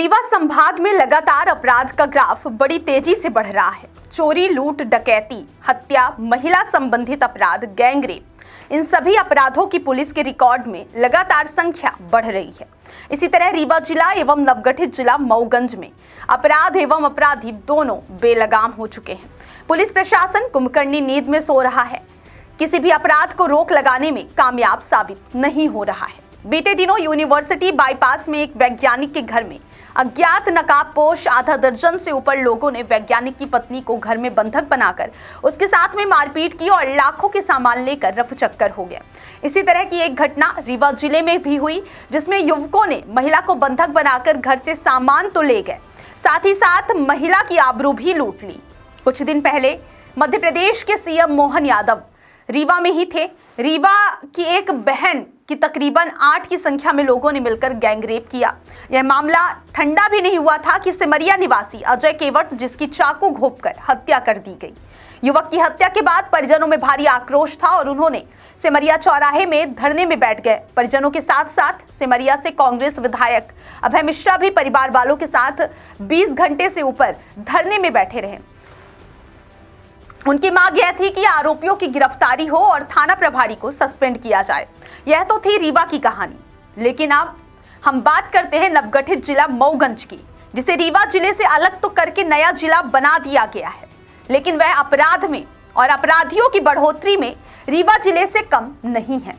रीवा संभाग में लगातार अपराध का ग्राफ बड़ी तेजी से बढ़ रहा है। चोरी, लूट, डकैती, हत्या, महिला संबंधित अपराध, गैंगरेप, इन सभी अपराधों की पुलिस के रिकॉर्ड में लगातार संख्या बढ़ रही है। इसी तरह रीवा जिला एवं नवगठित जिला मऊगंज में अपराध एवं अपराधी दोनों बेलगाम हो चुके हैं। पुलिस प्रशासन कुंभकर्णी नींद में सो रहा है, किसी भी अपराध को रोक लगाने में कामयाब साबित नहीं हो रहा है। बीते दिनों यूनिवर्सिटी बाईपास में एक वैज्ञानिक के घर में अज्ञात नकाबपोश आधा दर्जन से ऊपर लोगों ने वैज्ञानिक की पत्नी को घर में बंधक बनाकर उसके साथ में मारपीट की और लाखों के सामान लेकर रफचक्कर हो गया। इसी तरह की एक घटना रीवा जिले में भी हुई, जिसमें युवकों ने महिला को बंधक बनाकर घर से सामान तो ले गए, साथ ही साथ महिला की आबरू भी लूट ली। कुछ दिन पहले मध्य प्रदेश के सीएम मोहन यादव रीवा में ही थे। रीवा की एक बहन की तकरीबन 8 की संख्या में लोगों ने मिलकर गैंगरेप किया। यह मामला ठंडा भी नहीं हुआ था कि सिमरिया निवासी अजय केवट, जिसकी चाकू घोंपकर हत्या कर दी गई। युवक की हत्या के बाद परिजनों में भारी आक्रोश था और उन्होंने सिमरिया चौराहे में धरने में बैठ गए। परिजनों के साथ साथ सिमरिया से कांग्रेस विधायक अभय मिश्रा भी परिवार वालों के साथ 20 घंटे से ऊपर धरने में बैठे रहे। उनकी मांग यह थी कि आरोपियों की गिरफ्तारी हो और थाना प्रभारी को सस्पेंड किया जाए। यह तो थी रीवा की कहानी, लेकिन अब हम बात करते हैं नवगठित जिला मऊगंज की, जिसे रीवा जिले से अलग तो करके नया जिला बना दिया गया है, लेकिन वह अपराध में और अपराधियों की बढ़ोतरी में रीवा जिले से कम नहीं है।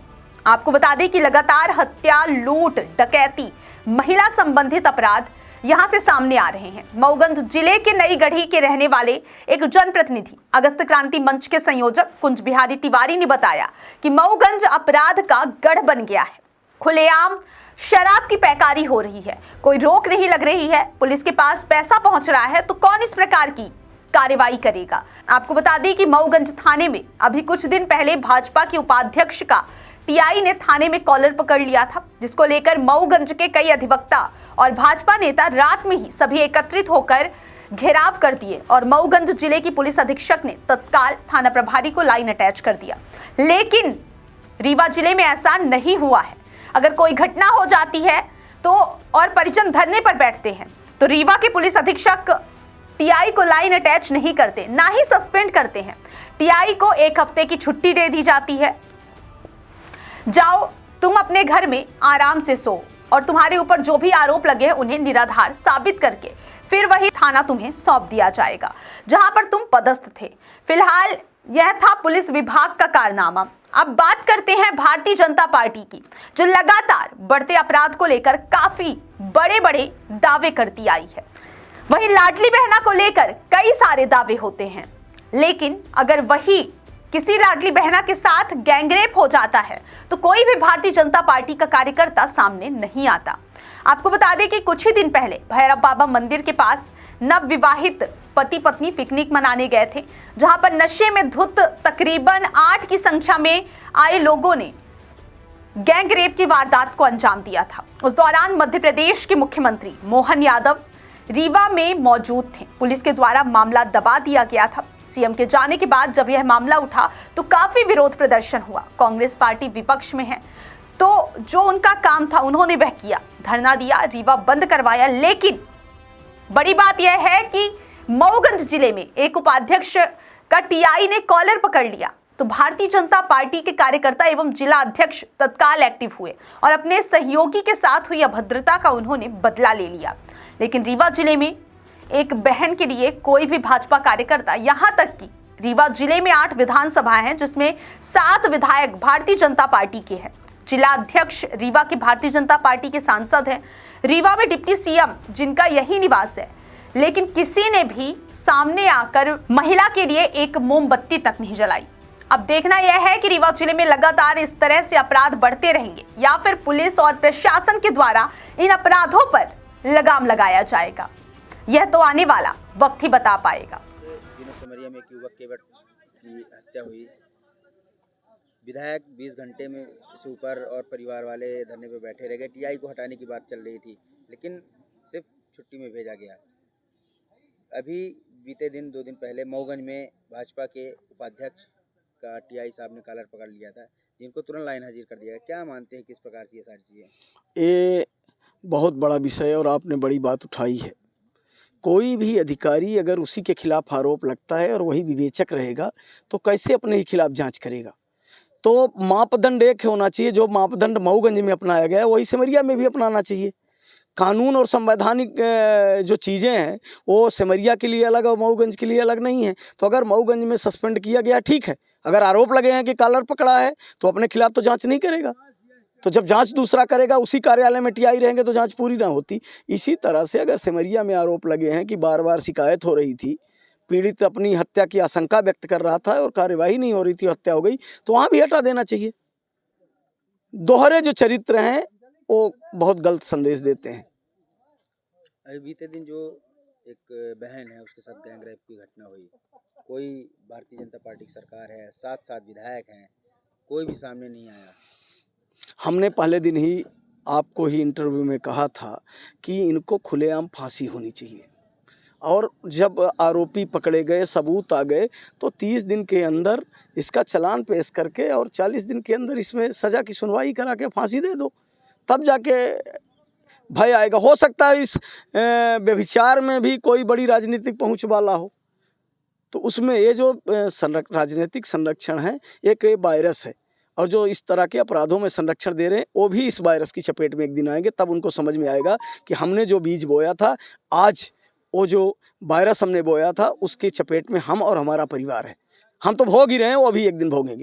आपको बता दें कि लगातार हत्या, लूट, डकैती, महिला संबंधित अपराध यहां से सामने आ रहे हैं। मऊगंज जिले के नई गढ़ी के रहने वाले एक जनप्रतिनिधि अगस्त क्रांति मंच के संयोजक कुंज बिहारी तिवारी ने बताया कि मऊगंज अपराध का गढ़ बन गया है। खुलेआम शराब की पैकारी हो रही है, कोई रोक नहीं लग रही है। पुलिस के पास पैसा पहुंच रहा है तो कौन इस प्रकार की कार्रवाई करेगा। आपको बता दें कि मऊगंज थाने में अभी कुछ दिन पहले भाजपा के उपाध्यक्ष का टीआई ने थाने में कॉलर पकड़ लिया था, जिसको लेकर मऊगंज के कई अधिवक्ता और भाजपा नेता रात में ही सभी एकत्रित होकर घेराव कर दिए और मऊगंज जिले की पुलिस अधीक्षक ने तत्काल थाना प्रभारी को लाइन अटैच कर दिया। लेकिन रीवा जिले में ऐसा नहीं हुआ है। अगर कोई घटना हो जाती है तो और परिजन धरने पर बैठते हैं तो रीवा के पुलिस अधीक्षक टीआई को लाइन अटैच नहीं करते, ना ही सस्पेंड करते हैं। टीआई को 1 हफ्ते की छुट्टी दे दी जाती है। जाओ तुम अपने घर में आराम से सो और तुम्हारे ऊपर जो भी आरोप लगे हैं उन्हें निराधार साबित करके फिर वही थाना तुम्हें सौंप दिया जाएगा जहां पर तुम पदस्थ थे। फिलहाल यह था पुलिस विभाग का कारनामा। अब बात करते हैं भारतीय जनता पार्टी की, जो लगातार बढ़ते अपराध को लेकर काफी बड़े दावे करती आई है। वहीं लाडली बहना को लेकर कई सारे दावे होते हैं, लेकिन अगर वही किसी लाडली बहना के साथ गैंगरेप हो जाता है तो कोई भी भारतीय जनता पार्टी का कार्यकर्ता सामने नहीं आता। आपको बता दें कि कुछ ही दिन पहले भैरव बाबा मंदिर के पास नव विवाहित पति पत्नी पिकनिक मनाने गए थे, जहां पर नशे में धुत तकरीबन 8 की संख्या में आए लोगों ने गैंगरेप की वारदात को अंजाम दिया था। उस दौरान मध्य प्रदेश के मुख्यमंत्री मोहन यादव रीवा में मौजूद थे। पुलिस के द्वारा मामला दबा दिया गया था। सीएम के जाने के बाद जब यह मामला उठा तो काफी विरोध प्रदर्शन हुआ। कांग्रेस पार्टी विपक्ष में है तो जो उनका काम था उन्होंने वह किया, धरना दिया, रीवा बंद करवाया। लेकिन बड़ी बात यह है कि मऊगंज जिले में एक उपाध्यक्ष का टीआई ने कॉलर पकड़ लिया तो भारतीय जनता पार्टी के कार्यकर्ता एवं जिला अध्यक्ष तत्काल एक्टिव हुए और अपने सहयोगी के साथ हुई अभद्रता का उन्होंने बदला ले लिया। लेकिन रीवा जिले में एक बहन के लिए कोई भी भाजपा कार्यकर्ता, यहां तक कि रीवा जिले में 8 विधानसभाएं हैं जिसमें 7 विधायक भारतीय जनता पार्टी के हैं। जिला अध्यक्ष रीवा के भारतीय जनता पार्टी के सांसद हैं। रीवा में डिप्टी सीएम जिनका यही निवास है, लेकिन किसी ने भी सामने आकर महिला के लिए एक मोमबत्ती तक नहीं जलाई। अब देखना यह है कि रीवा जिले में लगातार इस तरह से अपराध बढ़ते रहेंगे या फिर पुलिस और प्रशासन के द्वारा इन अपराधों पर लगाम लगाया जाएगा। यह तो आने वाला वक्त ही बता पाएगा। सिमरिया में एक युवक केवट की हत्या हुई। विधायक 20 घंटे में से ऊपर और परिवार वाले धरने पर बैठे रह गए। टीआई को हटाने की बात चल रही थी, लेकिन सिर्फ छुट्टी में भेजा गया। अभी बीते दिन 2 दिन पहले मऊगंज में भाजपा के उपाध्यक्ष का टीआई साहब ने कॉलर पकड़ लिया था, जिनको तुरंत लाइन हाजिर कर दिया। क्या मानते हैं किस प्रकार की ये सारी चीज़ें? ये बहुत बड़ा विषय है और आपने बड़ी बात उठाई है। कोई भी अधिकारी अगर उसी के खिलाफ आरोप लगता है और वही विवेचक रहेगा तो कैसे अपने ही खिलाफ जांच करेगा। तो मापदंड एक होना चाहिए, जो मापदंड मऊगंज में अपनाया गया है वही सिमरिया में भी अपनाना चाहिए। कानून और संवैधानिक जो चीज़ें हैं वो सिमरिया के लिए अलग और मऊगंज के लिए अलग नहीं है। तो अगर मऊगंज में सस्पेंड किया गया ठीक है, अगर आरोप लगे हैं कि कॉलर पकड़ा है तो अपने खिलाफ तो जांच नहीं करेगा। तो जब जांच दूसरा करेगा, उसी कार्यालय में टीआई रहेंगे तो जांच पूरी ना होती। इसी तरह से अगर सिमरिया में आरोप लगे हैं कि बार बार शिकायत हो रही थी, पीड़ित अपनी हत्या की आशंका व्यक्त कर रहा था और कार्यवाही नहीं हो रही थी, हत्या हो गई, तो वहाँ भी हटा देना चाहिए। दोहरे जो चरित्र हैं वो बहुत गलत संदेश देते हैं। अभी बीते दिन जो एक बहन है उसके साथ गैंग रेप की घटना हुई, कोई भारतीय जनता पार्टी की सरकार है, साथ साथ विधायक हैं, कोई भी सामने नहीं आया। हमने पहले दिन ही आपको ही इंटरव्यू में कहा था कि इनको खुलेआम फांसी होनी चाहिए और जब आरोपी पकड़े गए, सबूत आ गए तो 30 दिन के अंदर इसका चालान पेश करके और 40 दिन के अंदर इसमें सज़ा की सुनवाई करा के फांसी दे दो, तब जाके भय आएगा। हो सकता है इस व्यभिचार में भी कोई बड़ी राजनीतिक पहुंच वाला हो, तो उसमें ये जो राजनीतिक संरक्षण है एक वायरस है और जो इस तरह के अपराधों में संरक्षण दे रहे हैं वो भी इस वायरस की चपेट में एक दिन आएंगे। तब उनको समझ में आएगा कि हमने जो बीज बोया था, आज वो जो वायरस हमने बोया था उसकी चपेट में हम और हमारा परिवार है। हम तो भोग ही रहे हैं, वो अभी एक दिन भोगेंगे।